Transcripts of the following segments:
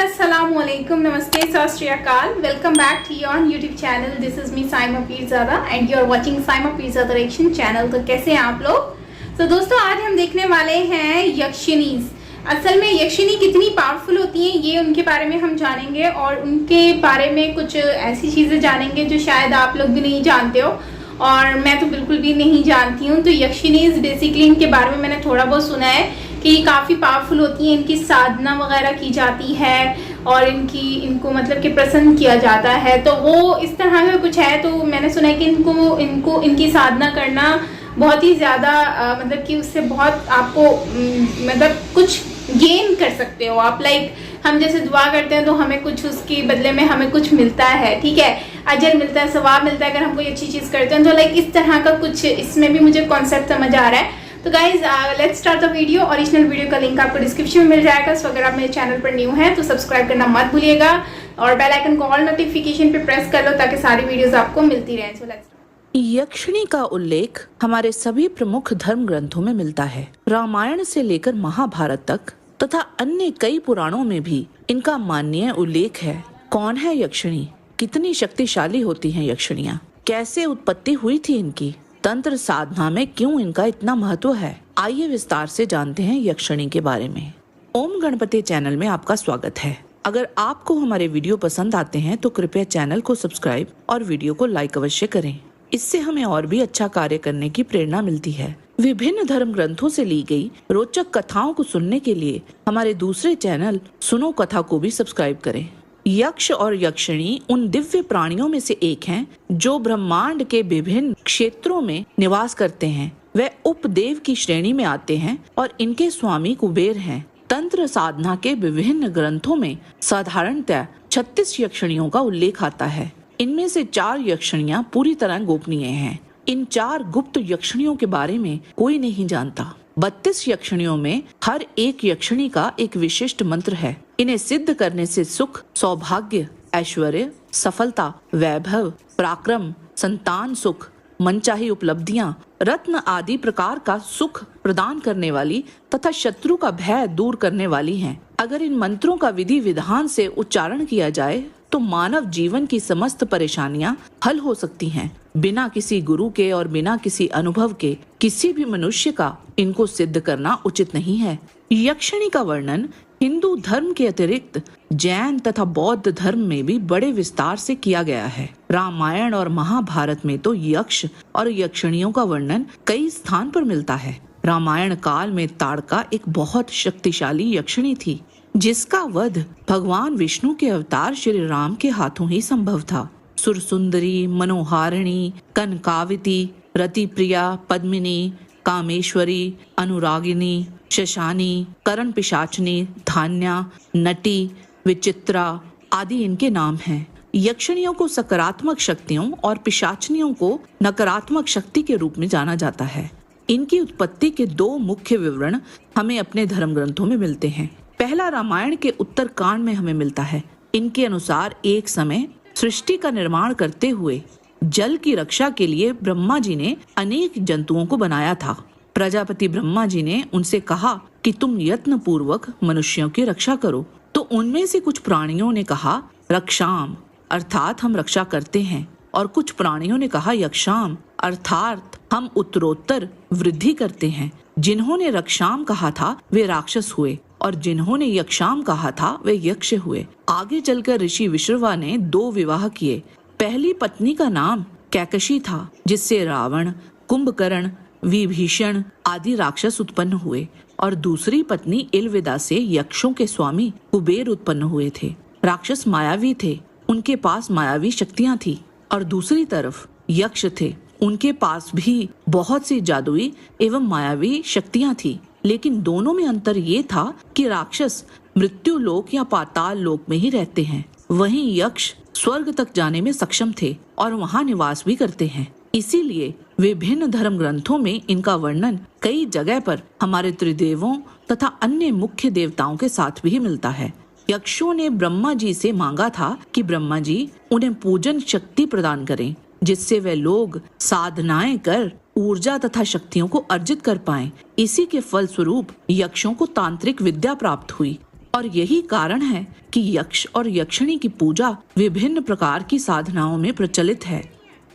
अस्सलाम वालेकुम, नमस्ते, सत श्री अकाल। Welcome back to your YouTube channel. This is me Saima Pirzada and you are watching Saima Pirzada reaction channel. तो कैसे हैं आप लोग? तो दोस्तों आज हम देखने वाले हैं यक्षिणीज। असल में यक्षिणी कितनी पावरफुल होती हैं ये उनके बारे में हम जानेंगे और उनके बारे में कुछ ऐसी चीज़ें जानेंगे जो शायद आप लोग भी नहीं जानते हो और मैं तो बिल्कुल भी नहीं जानती हूँ। तो यक्षिणीज बेसिकली इनके बारे में मैंने थोड़ा बहुत सुना है कि काफ़ी पावरफुल होती हैं, इनकी साधना वगैरह की जाती है और इनको मतलब कि प्रसन्न किया जाता है। तो वो इस तरह का कुछ है। तो मैंने सुना है कि इनको इनकी साधना करना बहुत ही ज़्यादा मतलब कि उससे बहुत आपको मतलब कुछ गेन कर सकते हो आप। लाइक हम जैसे दुआ करते हैं तो हमें कुछ उसके बदले में हमें कुछ मिलता है, ठीक है, अजर मिलता है, सवाब मिलता है अगर हम कोई अच्छी चीज़ करते हैं। तो लाइक इस तरह का कुछ इसमें भी मुझे कॉन्सेप्ट समझ आ रहा है। तो guys let's start the video. Original video का लिंक आपको डिस्क्रिप्शन में मिल जाएगा। सो अगर आप मेरे चैनल पर न्यू हैं तो सब्सक्राइब करना मत भूलिएगा और बेल आइकन को ऑल नोटिफिकेशन पे प्रेस कर लो ताकि सारी वीडियोस आपको मिलती रहें। सो लेट्स यक्षिणी का उल्लेख हमारे सभी प्रमुख धर्म ग्रंथों में मिलता है। रामायण से लेकर महाभारत तक तथा अन्य कई पुराणों में भी इनका माननीय उल्लेख है। कौन है यक्षिणी? कितनी शक्तिशाली होती हैं यक्षिणियाँ? कैसे उत्पत्ति हुई थी इनकी? तंत्र साधना में क्यों इनका इतना महत्व है? आइए विस्तार से जानते हैं यक्षिणी के बारे में। ओम गणपति चैनल में आपका स्वागत है। अगर आपको हमारे वीडियो पसंद आते हैं तो कृपया चैनल को सब्सक्राइब और वीडियो को लाइक अवश्य करें। इससे हमें और भी अच्छा कार्य करने की प्रेरणा मिलती है। विभिन्न धर्म ग्रंथों से ली गई रोचक कथाओं को सुनने के लिए हमारे दूसरे चैनल सुनो कथा को भी सब्सक्राइब करें। यक्ष और यक्षिणी उन दिव्य प्राणियों में से एक हैं जो ब्रह्मांड के विभिन्न क्षेत्रों में निवास करते हैं। वे उपदेव की श्रेणी में आते हैं और इनके स्वामी कुबेर हैं। तंत्र साधना के विभिन्न ग्रंथों में साधारणतः 36 यक्षिणियों का उल्लेख आता है। इनमें से 4 यक्षिणियाँ पूरी तरह गोपनीय हैं। इन 4 गुप्त यक्षिणियों के बारे में कोई नहीं जानता। 32 यक्षिणियों में हर एक यक्षिणी का एक विशिष्ट मंत्र है। इन्हें सिद्ध करने से सुख, सौभाग्य, ऐश्वर्य, सफलता, वैभव, पराक्रम, संतान सुख, मनचाही उपलब्धियां, रत्न आदि प्रकार का सुख प्रदान करने वाली तथा शत्रु का भय दूर करने वाली हैं। अगर इन मंत्रों का विधि विधान से उच्चारण किया जाए तो मानव जीवन की समस्त परेशानियां हल हो सकती हैं। बिना किसी गुरु के और बिना किसी अनुभव के किसी भी मनुष्य का इनको सिद्ध करना उचित नहीं है। यक्षिणी का वर्णन हिंदू धर्म के अतिरिक्त जैन तथा बौद्ध धर्म में भी बड़े विस्तार से किया गया है। रामायण और महाभारत में तो यक्ष और यक्षिणियों का वर्णन कई स्थान पर मिलता है। रामायण काल में ताड़का एक बहुत शक्तिशाली यक्षिणी थी जिसका वध भगवान विष्णु के अवतार श्री राम के हाथों ही संभव था। सुरसुंदरी, मनोहारिणी, कनकावती, रतिप्रिया, पद्मिनी, कामेश्वरी, अनुरागिनी, शशानी, करण पिशाचनी, धान्या, नटी, विचित्रा आदि इनके नाम हैं। यक्षिणियों को सकारात्मक शक्तियों और पिशाचनियों को नकारात्मक शक्ति के रूप में जाना जाता है। इनकी उत्पत्ति के 2 मुख्य विवरण हमें अपने धर्म ग्रंथों में मिलते हैं। पहला रामायण के उत्तर कांड में हमें मिलता है। इनके अनुसार एक समय सृष्टि का निर्माण करते हुए जल की रक्षा के लिए ब्रह्मा जी ने अनेक जंतुओं को बनाया था। प्रजापति ब्रह्मा जी ने उनसे कहा कि तुम यत्न पूर्वक मनुष्यों की रक्षा करो। तो उनमें से कुछ प्राणियों ने कहा रक्षाम अर्थात हम रक्षा करते हैं और कुछ प्राणियों ने कहा यक्षाम अर्थात हम उत्तरोत्तर वृद्धि करते हैं। जिन्होंने रक्षाम कहा था वे राक्षस हुए और जिन्होंने यक्षाम कहा था वे यक्ष हुए। आगे चलकर ऋषि विश्रवा ने 2 विवाह किए। पहली पत्नी का नाम कैकशी था जिससे रावण, कुंभकर्ण, विभीषण आदि राक्षस उत्पन्न हुए और दूसरी पत्नी इलविदा से यक्षों के स्वामी कुबेर उत्पन्न हुए थे। राक्षस मायावी थे, उनके पास मायावी शक्तियां थी और दूसरी तरफ यक्ष थे, उनके पास भी बहुत सी जादुई एवं मायावी शक्तियां थी। लेकिन दोनों में अंतर ये था कि राक्षस मृत्यु लोक या पाताल लोक में ही रहते हैं, वहीं यक्ष स्वर्ग तक जाने में सक्षम थे और वहां निवास भी करते हैं। इसीलिए विभिन्न धर्म ग्रंथों में इनका वर्णन कई जगह पर हमारे त्रिदेवों तथा अन्य मुख्य देवताओं के साथ भी मिलता है। यक्षों ने ब्रह्मा जी से मांगा था कि ब्रह्मा जी उन्हें पूजन शक्ति प्रदान करें जिससे वे लोग साधनाएं कर ऊर्जा तथा शक्तियों को अर्जित कर पाएं। इसी के फलस्वरूप यक्षों को तांत्रिक विद्या प्राप्त हुई। और यही कारण है कि यक्ष और यक्षिणी की पूजा विभिन्न प्रकार की साधनाओं में प्रचलित है।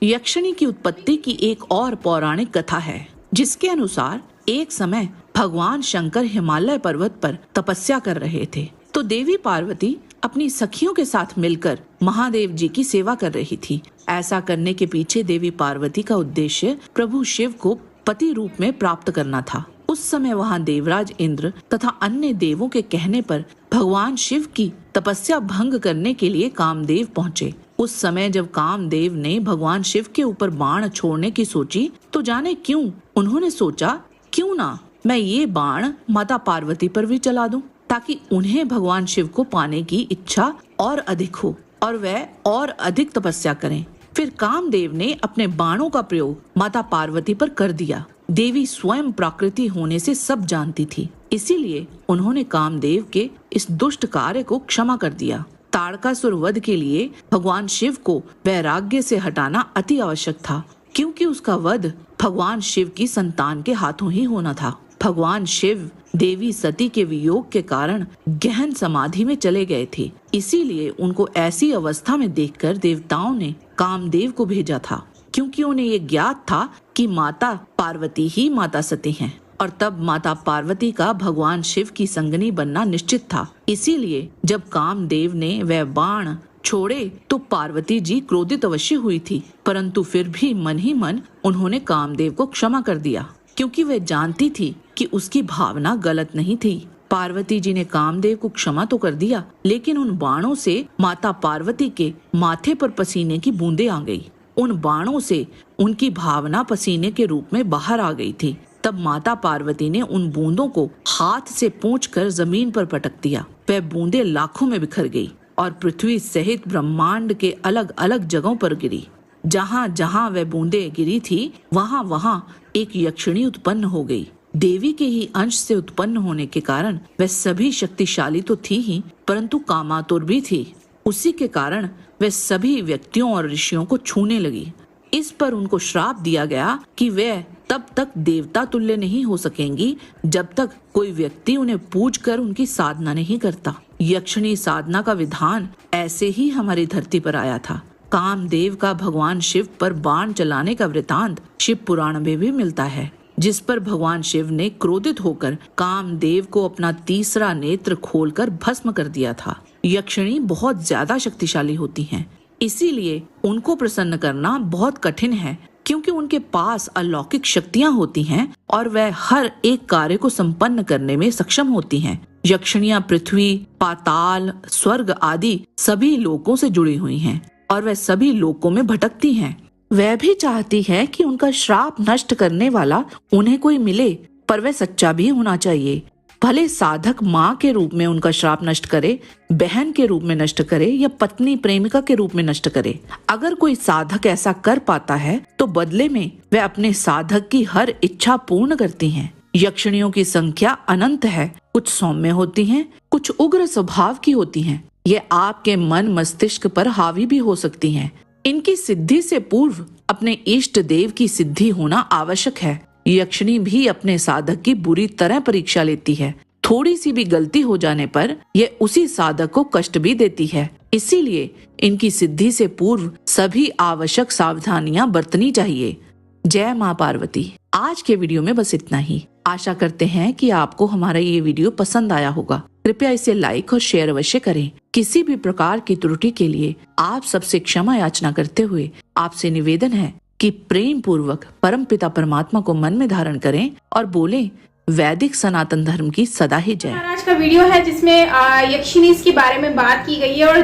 यक्षिणी की उत्पत्ति की एक और पौराणिक कथा है, जिसके अनुसार एक समय भगवान शंकर हिमालय पर्वत पर तपस्या कर रहे थे, तो देवी पार्वती अपनी सखियों के साथ मिलकर महादेव जी की सेवा कर रही थी। ऐसा करने के पीछे देवी पार्वती का उद्देश्य प्रभु शिव को पति रूप में प्राप्त करना था। उस समय वहां देवराज इंद्र तथा अन्य देवों के कहने पर भगवान शिव की तपस्या भंग करने के लिए कामदेव पहुँचे। उस समय जब कामदेव ने भगवान शिव के ऊपर बाण छोड़ने की सोची, तो जाने क्यों उन्होंने सोचा, क्यों ना मैं ये बाण माता पार्वती पर भी चला दूं, ताकि उन्हें भगवान शिव को पाने की इच्छा और अधिक हो और वह और अधिक तपस्या करें। फिर कामदेव ने अपने बाणों का प्रयोग माता पार्वती पर कर दिया। देवी स्वयं प्राकृति होने से सब जानती थी, इसीलिए उन्होंने कामदेव के इस दुष्ट कार्य को क्षमा कर दिया। ताड़कासुर वध के लिए भगवान शिव को वैराग्य से हटाना अति आवश्यक था, क्योंकि उसका वध भगवान शिव की संतान के हाथों ही होना था। भगवान शिव देवी सती के वियोग के कारण गहन समाधि में चले गए थे, इसीलिए उनको ऐसी अवस्था में देखकर देवताओं ने कामदेव को भेजा था, क्योंकि उन्हें ये ज्ञात था कि माता पार्वती ही माता सती हैं, और तब माता पार्वती का भगवान शिव की संगनी बनना निश्चित था। इसीलिए जब कामदेव ने वह बाण छोड़े तो पार्वती जी क्रोधित अवश्य हुई थी, परंतु फिर भी मन ही मन उन्होंने कामदेव को क्षमा कर दिया, क्योंकि वह जानती थी कि उसकी भावना गलत नहीं थी। पार्वती जी ने कामदेव को क्षमा तो कर दिया, लेकिन उन बाणों से माता पार्वती के माथे पर पसीने की बूंदें आ गई। उन बाणों से उनकी भावना पसीने के रूप में बाहर आ गई थी। तब माता पार्वती ने उन बूंदों को हाथ से पोंछकर जमीन पर पटक दिया। वह बूंदें लाखों में बिखर गई और पृथ्वी सहित ब्रह्मांड के अलग अलग जगहों पर गिरी। जहाँ जहाँ वह बूंदें गिरी थी, वहाँ वहाँ एक यक्षिणी उत्पन्न हो गई। देवी के ही अंश से उत्पन्न होने के कारण वह सभी शक्तिशाली तो थी ही, परंतु कामातुर भी थी। उसी के कारण वह सभी व्यक्तियों और ऋषियों को छूने लगी। इस पर उनको श्राप दिया गया कि वे तब तक देवता तुल्य नहीं हो सकेंगी जब तक कोई व्यक्ति उन्हें पूज कर उनकी साधना नहीं करता। यक्षिणी साधना का विधान ऐसे ही हमारी धरती पर आया था। कामदेव का भगवान शिव पर बाण चलाने का वृतांत शिव पुराण में भी मिलता है, जिस पर भगवान शिव ने क्रोधित होकर कामदेव को अपना तीसरा नेत्र खोलकर भस्म कर दिया था। यक्षिणी बहुत ज्यादा शक्तिशाली होती हैं, इसीलिए उनको प्रसन्न करना बहुत कठिन है, क्योंकि उनके पास अलौकिक शक्तियां होती हैं और वह हर एक कार्य को संपन्न करने में सक्षम होती हैं। यक्षिणियां पृथ्वी, पाताल, स्वर्ग आदि सभी लोकों से जुड़ी हुई हैं और वह सभी लोकों में भटकती हैं। वह भी चाहती है कि उनका श्राप नष्ट करने वाला उन्हें कोई मिले, पर वह सच्चा भी होना चाहिए। भले साधक माँ के रूप में उनका श्राप नष्ट करे, बहन के रूप में नष्ट करे या पत्नी प्रेमिका के रूप में नष्ट करे। अगर कोई साधक ऐसा कर पाता है तो बदले में वह अपने साधक की हर इच्छा पूर्ण करती हैं। यक्षिणियों की संख्या अनंत है। कुछ सौम्य होती हैं, कुछ उग्र स्वभाव की होती हैं। ये आपके मन मस्तिष्क पर हावी भी हो सकती हैं। इनकी सिद्धि से पूर्व अपने इष्ट देव की सिद्धि होना आवश्यक है। यक्षिणी भी अपने साधक की बुरी तरह परीक्षा लेती है। थोड़ी सी भी गलती हो जाने पर यह उसी साधक को कष्ट भी देती है। इसीलिए इनकी सिद्धि से पूर्व सभी आवश्यक सावधानियां बरतनी चाहिए। जय माँ पार्वती। आज के वीडियो में बस इतना ही। आशा करते हैं कि आपको हमारा ये वीडियो पसंद आया होगा। कृपया इसे लाइक और शेयर अवश्य करें। किसी भी प्रकार की त्रुटि के लिए आप सबसे क्षमा याचना करते हुए आपसे निवेदन है कि प्रेम पूर्वक परमपिता परमात्मा को मन में धारण करें और बोलें, वैदिक सनातन धर्म की सदा ही जय। आज का वीडियो है जिसमें यक्षिणी के बारे में बात की गई है और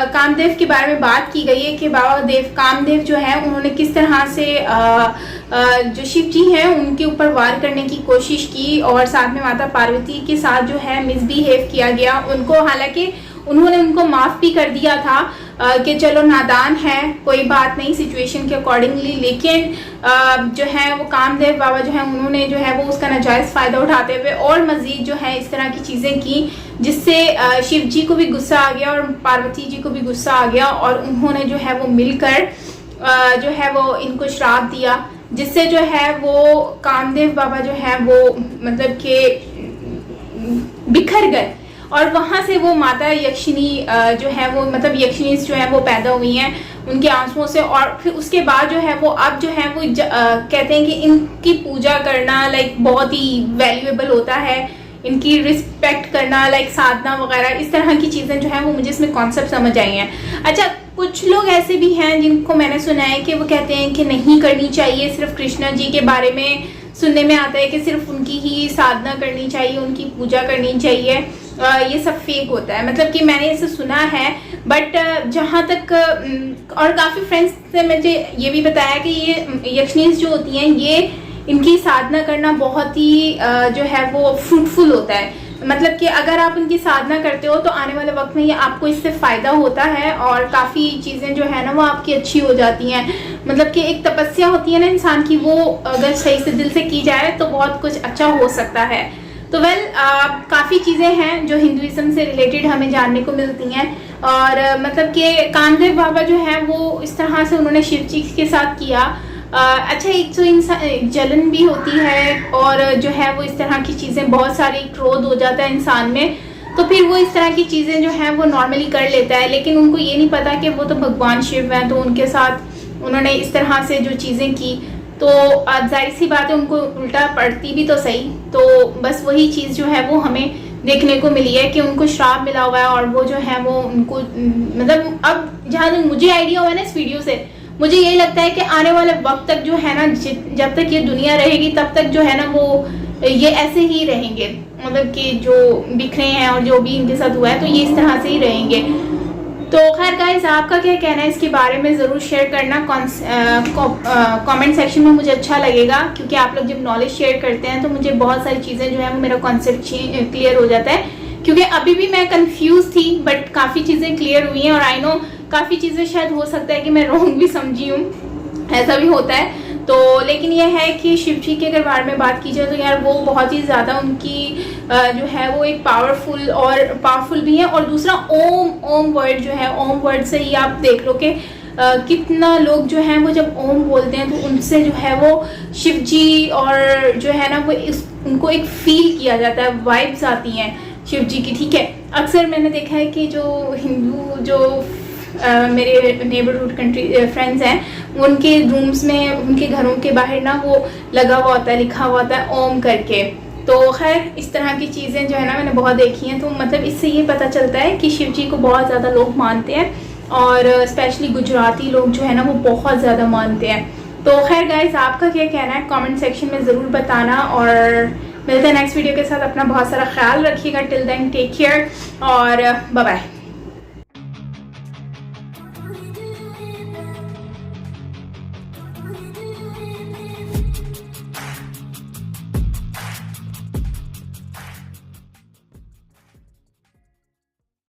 कामदेव के बारे में बात की गई है कि बाबा कामदेव जो है उन्होंने किस तरह से जो शिव जी हैं उनके ऊपर वार करने की कोशिश की और साथ में माता पार्वती के साथ जो है मिसबिहेव किया गया उनको। हालांकि उन्होंने उनको माफ भी कर दिया था कि चलो नादान है, कोई बात नहीं, सिचुएशन के अकॉर्डिंगली। लेकिन जो है वो कामदेव बाबा जो है उन्होंने जो है वो उसका नाजायज फायदा उठाते हुए और मजीद जो है इस तरह की चीजें की, जिससे शिव जी को भी गुस्सा आ गया और पार्वती जी को भी गुस्सा आ गया और उन्होंने जो है वो मिलकर जो है वो इनको श्राप दिया, जिससे जो है वो कामदेव बाबा जो है वो मतलब कि बिखर गए और वहां से वो माता यक्षिणी जो है वो मतलब यक्षिणी जो है वो पैदा हुई हैं उनके आंसुओं से। और फिर उसके बाद जो है वो अब जो है वो कहते हैं कि इनकी पूजा करना लाइक बहुत ही वैल्यूएबल होता है, इनकी रिस्पेक्ट करना लाइक साधना वगैरह, इस तरह की चीजें जो है वो मुझे इसमें कॉन्सेप्ट समझ आई हैं। अच्छा, कुछ लोग ऐसे भी हैं जिनको मैंने सुना है कि वो कहते हैं कि नहीं करनी चाहिए, सिर्फ कृष्णा जी के बारे में सुनने में आता है कि सिर्फ उनकी ही साधना करनी चाहिए, उनकी पूजा करनी चाहिए। ये सब फेक होता है, मतलब कि मैंने इसे सुना है। बट जहाँ तक और काफ़ी फ्रेंड्स से मुझे ये भी बताया कि ये यक्षिणीज जो होती हैं ये इनकी साधना करना बहुत ही जो है वो फ्रूटफुल होता है। मतलब कि अगर आप उनकी साधना करते हो तो आने वाले वक्त में ये आपको इससे फ़ायदा होता है और काफ़ी चीज़ें जो है ना वो आपकी अच्छी हो जाती हैं। मतलब कि एक तपस्या होती है ना इंसान की, वो अगर सही से दिल से की जाए तो बहुत कुछ अच्छा हो सकता है। तो काफ़ी चीज़ें हैं जो हिंदुइज्म से रिलेटेड हमें जानने को मिलती हैं। और मतलब कि कामदेव बाबा जो है वो इस तरह से उन्होंने शिव जी के साथ किया। अच्छा, एक तो इंसान जलन भी होती है और जो है वो इस तरह की चीज़ें, बहुत सारी क्रोध हो जाता है इंसान में, तो फिर वो इस तरह की चीज़ें जो है वो नॉर्मली कर लेता है। लेकिन उनको ये नहीं पता कि वो तो भगवान शिव हैं, तो उनके साथ उन्होंने इस तरह से जो चीज़ें की तो जाहिर सी बात है उनको उल्टा पड़ती भी तो सही। तो बस वही चीज़ जो है वो हमें देखने को मिली है कि उनको श्राप मिला हुआ है और वो जो है वो उनको मतलब अब जहाँ तक मुझे आइडिया हुआ है ना इस वीडियो से, मुझे यही लगता है कि आने वाले वक्त तक जो है ना, जब तक ये दुनिया रहेगी तब तक जो है ना वो ये ऐसे ही रहेंगे। मतलब कि जो बिखरे हैं और जो भी इनके साथ हुआ है तो ये इस तरह से ही रहेंगे। तो खैर गाइस, आपका क्या कहना है इसके बारे में ज़रूर शेयर करना कमेंट सेक्शन में, मुझे अच्छा लगेगा। क्योंकि आप लोग जब नॉलेज शेयर करते हैं तो मुझे बहुत सारी चीज़ें जो है वो मेरा कॉन्सेप्ट क्लियर हो जाता है। क्योंकि अभी भी मैं कंफ्यूज थी बट काफ़ी चीज़ें क्लियर हुई हैं और आई नो काफ़ी चीज़ें शायद हो सकता है कि मैं रॉन्ग भी समझी हूँ, ऐसा भी होता है। तो लेकिन यह है कि शिव जी के अगर बारे में बात की जाए तो यार वो बहुत ही ज़्यादा उनकी जो है वो एक पावरफुल भी है। और दूसरा ओम वर्ड जो है, ओम वर्ड से ही आप देख लो कि कितना लोग जो हैं वो जब ओम बोलते हैं तो उनसे जो है वो शिव जी और जो है ना वो उनको एक फील किया जाता है, वाइब्स आती हैं शिव जी की। ठीक है, अक्सर मैंने देखा है कि जो हिंदू जो मेरे नेबरहुड कंट्री फ्रेंड्स हैं उनके रूम्स में, उनके घरों के बाहर ना वो लगा हुआ होता है, लिखा हुआ होता है ओम करके। तो खैर इस तरह की चीज़ें जो है ना मैंने बहुत देखी हैं। तो मतलब इससे ये पता चलता है कि शिव जी को बहुत ज़्यादा लोग मानते हैं और स्पेशली गुजराती लोग जो है ना वो बहुत ज़्यादा मानते हैं। तो खैर गाइस, आपका क्या कहना है कमेंट सेक्शन में ज़रूर बताना और मिलते हैं नेक्स्ट वीडियो के साथ। अपना बहुत सारा ख्याल रखिएगा। टिल देन टेक केयर और बाय बाय।